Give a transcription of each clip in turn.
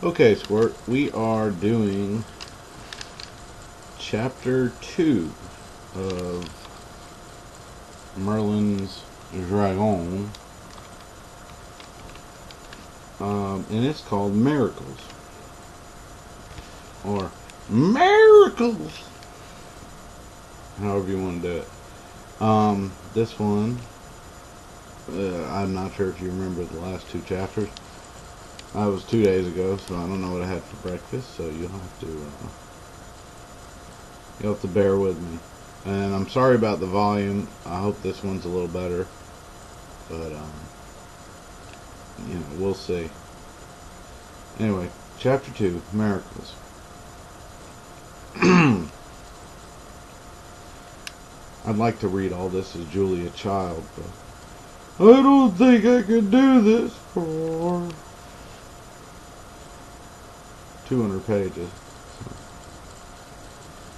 Okay, Squirt, we are doing chapter 2 of Merlin's Dragon, and it's called Miracles, or Miracles, however you want to do it. This one, I'm not sure if you remember the last two chapters. That was 2 days ago, so I don't know what I had for breakfast, so you'll have to bear with me. And I'm sorry about the volume. I hope this one's a little better, but we'll see. Anyway, chapter 2, Miracles. I'd like to read all this as Julia Child, but I don't think I can do this for 200 pages. So.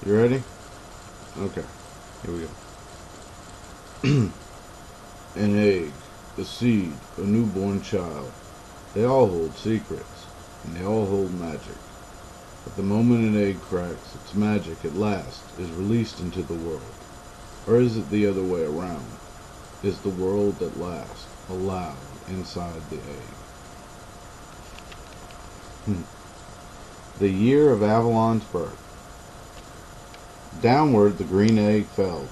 You ready? Okay, here we go. An egg, a seed, a newborn child. They all hold secrets, and they all hold magic. At the moment an egg cracks, its magic at last is released into the world. Or is it the other way around? Is the world at last allowed inside the egg? The year of Avalon's birth. Downward the green egg fell,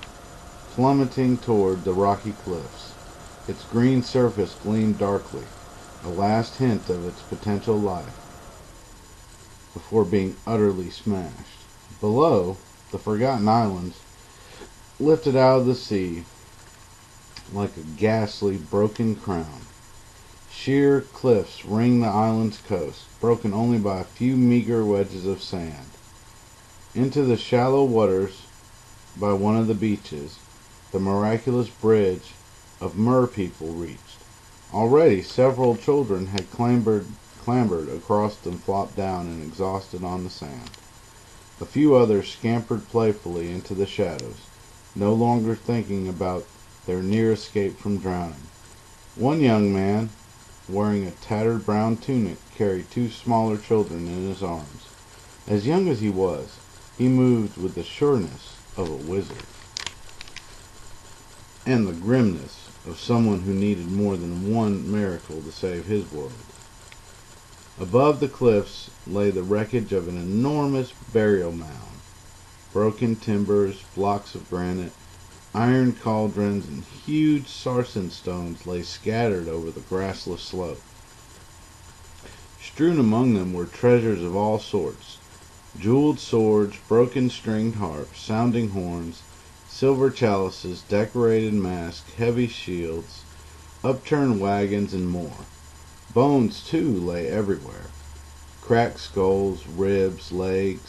plummeting toward the rocky cliffs. Its green surface gleamed darkly, a last hint of its potential life, before being utterly smashed. Below, the forgotten islands lifted out of the sea like a ghastly broken crown. Sheer cliffs ring the island's coast, broken only by a few meager wedges of sand. Into the shallow waters by one of the beaches, the miraculous bridge of mer people reached. Already several children had clambered across and flopped down and exhausted on the sand. A few others scampered playfully into the shadows, no longer thinking about their near escape from drowning. One young man, wearing a tattered brown tunic, carried two smaller children in his arms. As young as he was, he moved with the sureness of a wizard, and the grimness of someone who needed more than one miracle to save his world. Above the cliffs lay the wreckage of an enormous burial mound. Broken timbers, blocks of granite, iron cauldrons, and huge sarsen stones lay scattered over the grassless slope. Strewn among them were treasures of all sorts: jeweled swords, broken stringed harps, sounding horns, silver chalices, decorated masks, heavy shields, upturned wagons, and more. Bones, too, lay everywhere. Cracked skulls, ribs, leg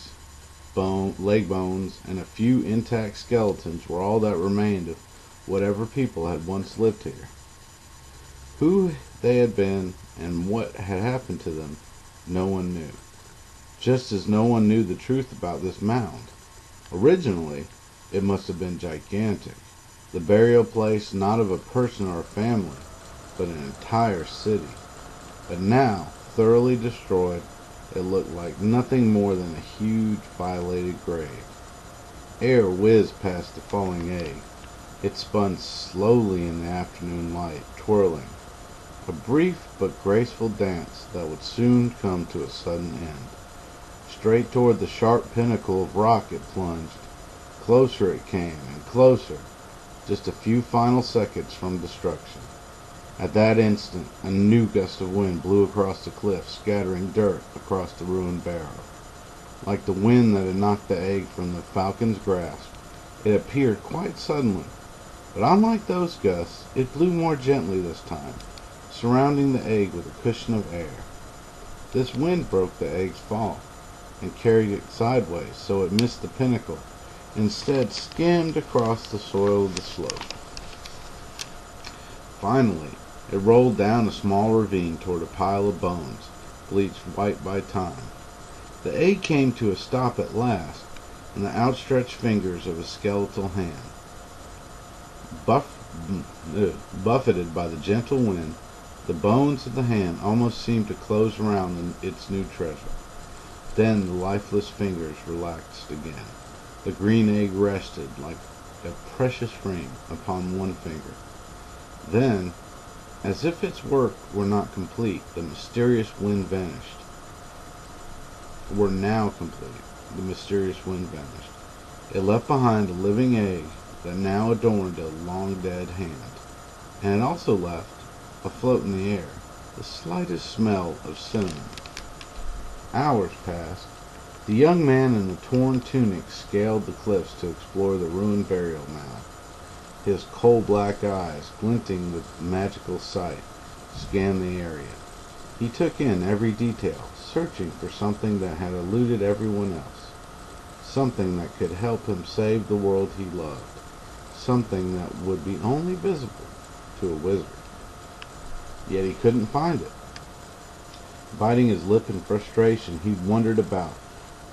bones, and a few intact skeletons were all that remained of whatever people had once lived here. Who they had been and what had happened to them, no one knew. Just as no one knew the truth about this mound. Originally, it must have been gigantic, the burial place not of a person or a family, but an entire city. But now, thoroughly destroyed, it looked like nothing more than a huge, violated grave. Air whizzed past the falling egg. It spun slowly in the afternoon light, twirling, a brief but graceful dance that would soon come to a sudden end. Straight toward the sharp pinnacle of rock it plunged. Closer it came, and closer, just a few final seconds from destruction. At that instant, a new gust of wind blew across the cliff, scattering dirt across the ruined barrow. Like the wind that had knocked the egg from the falcon's grasp, it appeared quite suddenly. But unlike those gusts, it blew more gently this time, surrounding the egg with a cushion of air. This wind broke the egg's fall, and carried it sideways so it missed the pinnacle, instead skimmed across the soil of the slope. Finally, it rolled down a small ravine toward a pile of bones, bleached white by time. The egg came to a stop at last, in the outstretched fingers of a skeletal hand. Buffeted by the gentle wind, The bones of the hand almost seemed to close around its new treasure. Then the lifeless fingers relaxed again. The green egg rested like a precious ring upon one finger. Then, as if its work were not complete, the mysterious wind vanished. Were now complete. The mysterious wind vanished. It left behind a living egg that now adorned a long-dead hand. And it also left, afloat in the air, the slightest smell of cinnamon. Hours passed. The young man in the torn tunic scaled the cliffs to explore the ruined burial mound. His coal-black eyes, glinting with magical sight, scanned the area. He took in every detail, searching for something that had eluded everyone else, something that could help him save the world he loved, something that would be only visible to a wizard. Yet he couldn't find it. Biting his lip in frustration, he wandered about,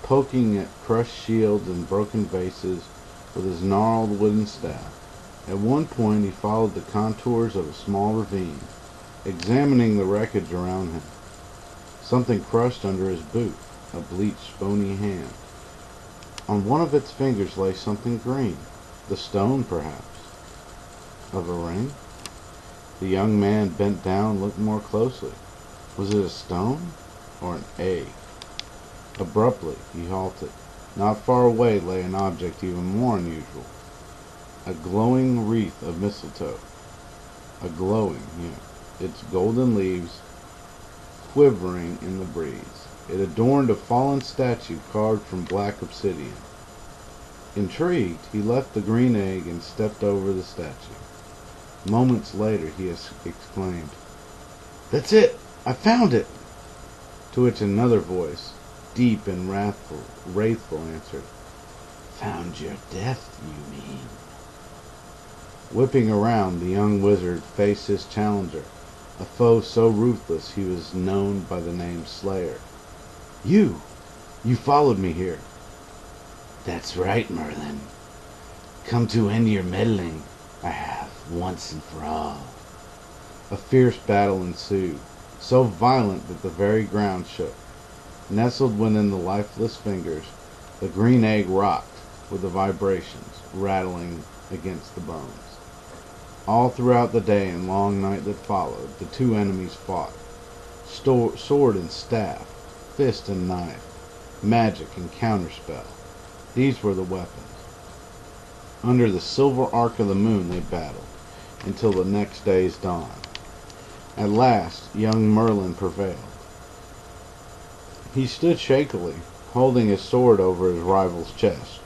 poking at crushed shields and broken vases with his gnarled wooden staff. At one point he followed the contours of a small ravine, examining the wreckage around him. Something crushed under his boot, a bleached, bony hand. On one of its fingers lay something green, the stone, perhaps, of a ring. The young man bent down and looked more closely. Was it a stone or an egg? Abruptly, he halted. Not far away lay an object even more unusual. A glowing wreath of mistletoe. Its golden leaves quivering in the breeze. It adorned a fallen statue carved from black obsidian. Intrigued, he left the green egg and stepped over the statue. Moments later, he exclaimed, "That's it! I found it!" To which another voice, deep and wrathful, answered, "Found your death, you mean?" Whipping around, the young wizard faced his challenger, a foe so ruthless he was known by the name Slayer. You followed me here." "That's right, Merlin. Come to end your meddling, I have, once and for all." A fierce battle ensued, so violent that the very ground shook. Nestled within the lifeless fingers, the green egg rocked with the vibrations, rattling against the bones. All throughout the day and long night that followed, the two enemies fought. Sword and staff, fist and knife, magic and counterspell. These were the weapons. Under the silver arc of the moon they battled, until the next day's dawn. At last, young Merlin prevailed. He stood shakily, holding his sword over his rival's chest,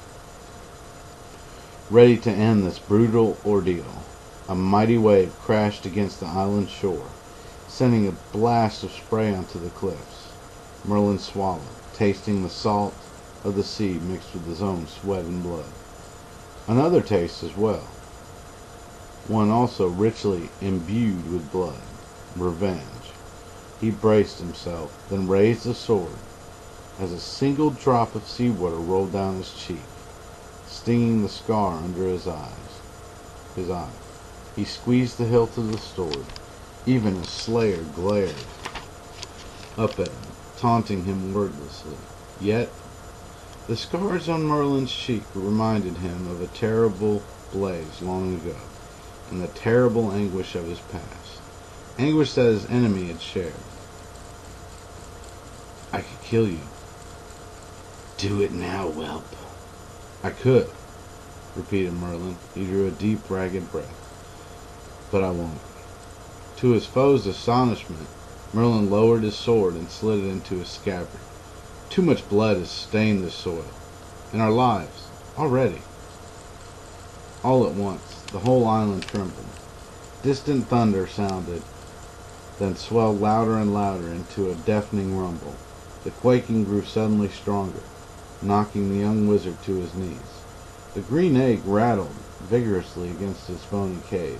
ready to end this brutal ordeal. A mighty wave crashed against the island's shore, sending a blast of spray onto the cliffs. Merlin swallowed, tasting the salt of the sea mixed with his own sweat and blood. Another taste as well, one also richly imbued with blood. Revenge. He braced himself, then raised the sword, as a single drop of seawater rolled down his cheek, stinging the scar under his eye. He squeezed the hilt of the sword. Even as Slayer glared up at him, taunting him wordlessly. Yet, the scars on Merlin's cheek reminded him of a terrible blaze long ago, and the terrible anguish of his past. Anguish that his enemy had shared. "I could kill you." "Do it now, whelp." "I could," repeated Merlin. He drew a deep, ragged breath. "But I won't." To his foe's astonishment, Merlin lowered his sword and slid it into his scabbard. "Too much blood has stained this soil, and our lives, already." All at once, the whole island trembled. Distant thunder sounded, then swelled louder and louder into a deafening rumble. The quaking grew suddenly stronger, knocking the young wizard to his knees. The green egg rattled vigorously against its bony cage,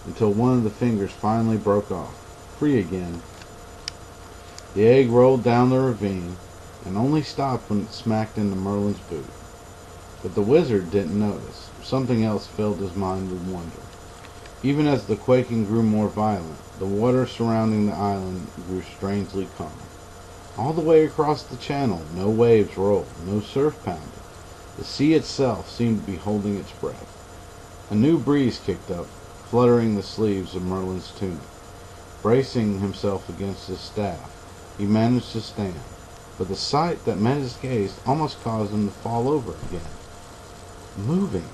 until one of the fingers finally broke off, free again. The egg rolled down the ravine, and only stopped when it smacked into Merlin's boot. But the wizard didn't notice. Something else filled his mind with wonder. Even as the quaking grew more violent, the water surrounding the island grew strangely calm. All the way across the channel, no waves rolled, no surf pounded. The sea itself seemed to be holding its breath. A new breeze kicked up, fluttering the sleeves of Merlin's tunic. Bracing himself against his staff, he managed to stand, but the sight that met his gaze almost caused him to fall over again. Moving!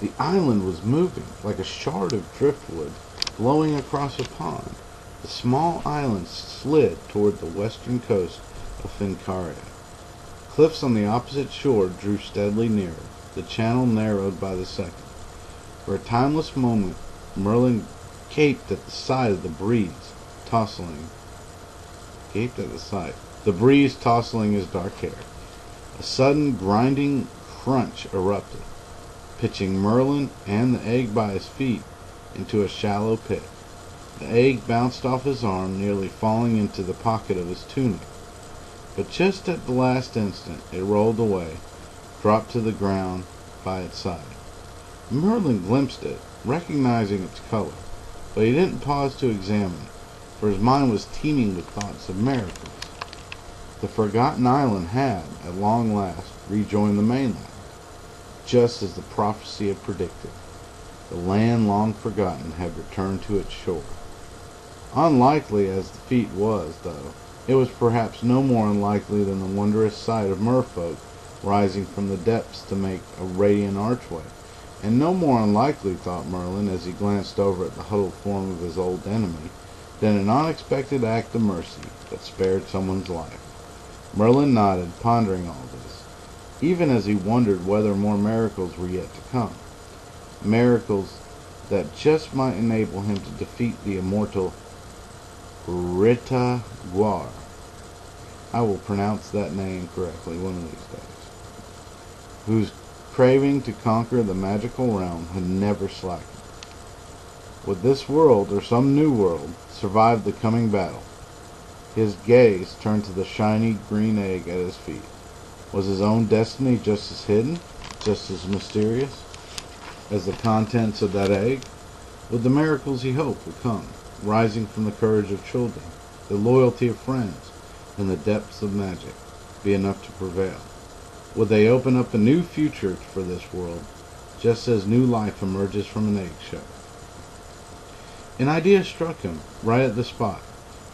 The island was moving, like a shard of driftwood blowing across a pond. The small island slid toward the western coast of Fincaria. Cliffs on the opposite shore drew steadily nearer. The channel narrowed by the second. For a timeless moment, Merlin gaped at the sight of the breeze tossing his dark hair. A sudden grinding crunch erupted, pitching Merlin and the egg by his feet into a shallow pit. The egg bounced off his arm, nearly falling into the pocket of his tunic. But just at the last instant it rolled away, dropped to the ground by its side. Merlin glimpsed it, recognizing its color, but he didn't pause to examine it, for his mind was teeming with thoughts of miracles. The forgotten island had, at long last, rejoined the mainland, just as the prophecy had predicted. The land long forgotten had returned to its shore. Unlikely as the feat was, though, it was perhaps no more unlikely than the wondrous sight of merfolk rising from the depths to make a radiant archway, and no more unlikely, thought Merlin as he glanced over at the huddled form of his old enemy, than an unexpected act of mercy that spared someone's life. Merlin nodded, pondering all this, even as he wondered whether more miracles were yet to come. Miracles that just might enable him to defeat the immortal Rita Guar. I will pronounce that name correctly one of these days. Whose craving to conquer the magical realm had never slackened. Would this world, or some new world, survive the coming battle? His gaze turned to the shiny green egg at his feet. Was his own destiny just as hidden, just as mysterious, as the contents of that egg? Would the miracles he hoped would come, rising from the courage of children, the loyalty of friends, and the depths of magic, be enough to prevail? Would they open up a new future for this world, just as new life emerges from an eggshell? An idea struck him right at the spot.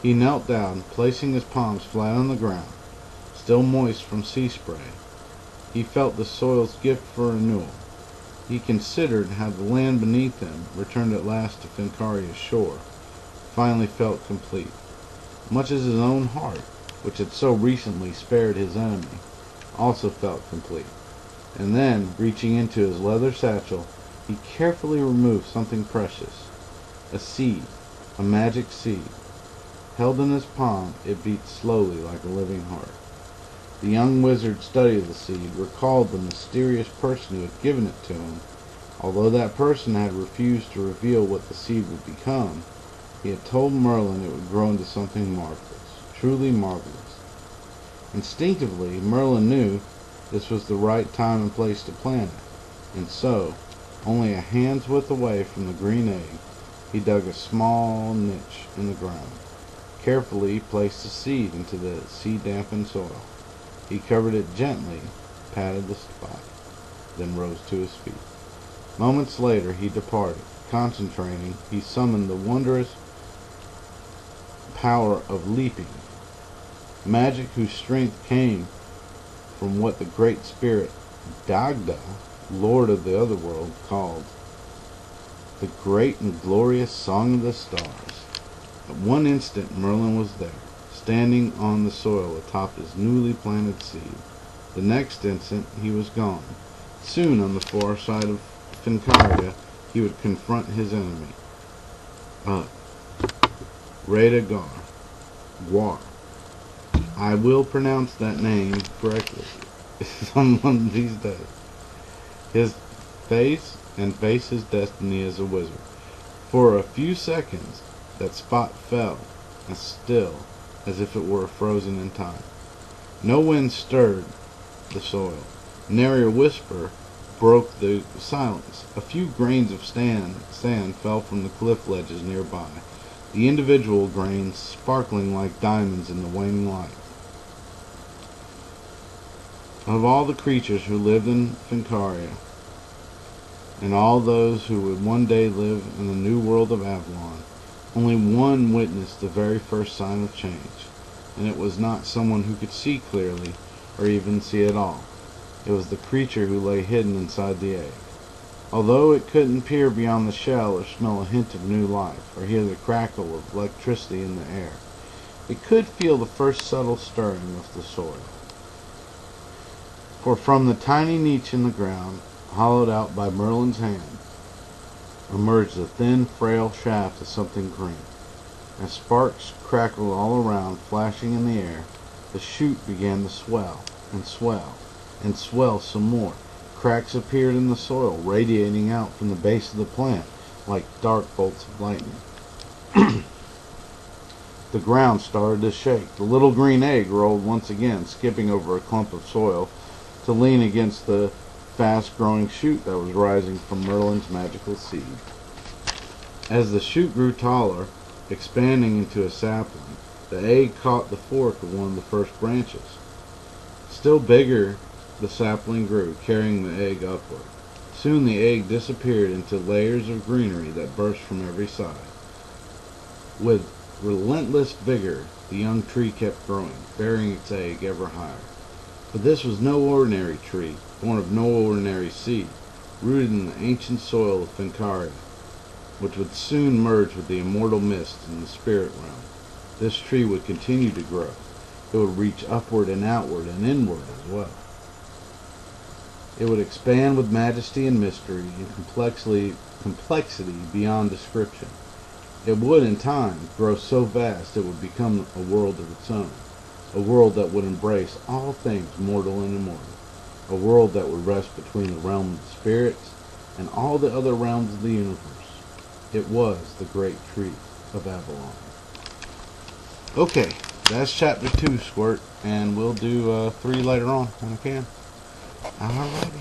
He knelt down, placing his palms flat on the ground, still moist from sea spray. He felt the soil's gift for renewal. He considered how the land beneath him, returned at last to Fincaria's shore, finally felt complete, much as his own heart, which had so recently spared his enemy, also felt complete. And then, reaching into his leather satchel, he carefully removed something precious. A seed, a magic seed. Held in his palm, it beat slowly like a living heart. The young wizard studied the seed, recalled the mysterious person who had given it to him. Although that person had refused to reveal what the seed would become, he had told Merlin it would grow into something marvelous, truly marvelous. Instinctively, Merlin knew this was the right time and place to plant it, and so, only a hand's width away from the green egg, he dug a small niche in the ground. Carefully he placed the seed into the sea-dampened soil. He covered it gently, patted the spot, then rose to his feet. Moments later he departed. Concentrating, he summoned the wondrous power of leaping, magic whose strength came from what the great spirit Dagda, lord of the otherworld, called the great and glorious Song of the Stars. At one instant Merlin was there, standing on the soil atop his newly planted seed. The next instant he was gone. Soon on the far side of Fincaria he would confront his enemy. Rita Guar. I will pronounce that name correctly some one of these days. His face his destiny as a wizard. For a few seconds that spot fell as still as if it were frozen in time. No wind stirred the soil. Nary a whisper broke the silence. A few grains of sand fell from the cliff ledges nearby, the individual grains sparkling like diamonds in the waning light. Of all the creatures who lived in Fincaria, and all those who would one day live in the new world of Avalon, only one witnessed the very first sign of change, and it was not someone who could see clearly, or even see at all. It was the creature who lay hidden inside the egg. Although it couldn't peer beyond the shell or smell a hint of new life, or hear the crackle of electricity in the air, it could feel the first subtle stirring of the soil. For from the tiny niche in the ground, hollowed out by Merlin's hand, emerged the thin, frail shaft of something green. As sparks crackled all around, flashing in the air, the shoot began to swell, and swell, and swell some more. Cracks appeared in the soil, radiating out from the base of the plant like dark bolts of lightning. The ground started to shake. The little green egg rolled once again, skipping over a clump of soil to lean against the fast-growing shoot that was rising from Merlin's magical seed. As the shoot grew taller, expanding into a sapling, the egg caught the fork of one of the first branches. Still bigger, the sapling grew, carrying the egg upward. Soon the egg disappeared into layers of greenery that burst from every side. With relentless vigor, the young tree kept growing, bearing its egg ever higher. But this was no ordinary tree, born of no ordinary seed, rooted in the ancient soil of Fincaria, which would soon merge with the immortal mist in the spirit realm. This tree would continue to grow. It would reach upward and outward and inward as well. It would expand with majesty and mystery and complexity beyond description. It would, in time, grow so vast it would become a world of its own, a world that would embrace all things mortal and immortal, a world that would rest between the realm of the spirits and all the other realms of the universe. It was the great tree of Avalon. Okay, that's chapter 2, Squirt, and we'll do 3 later on when I can. Alrighty.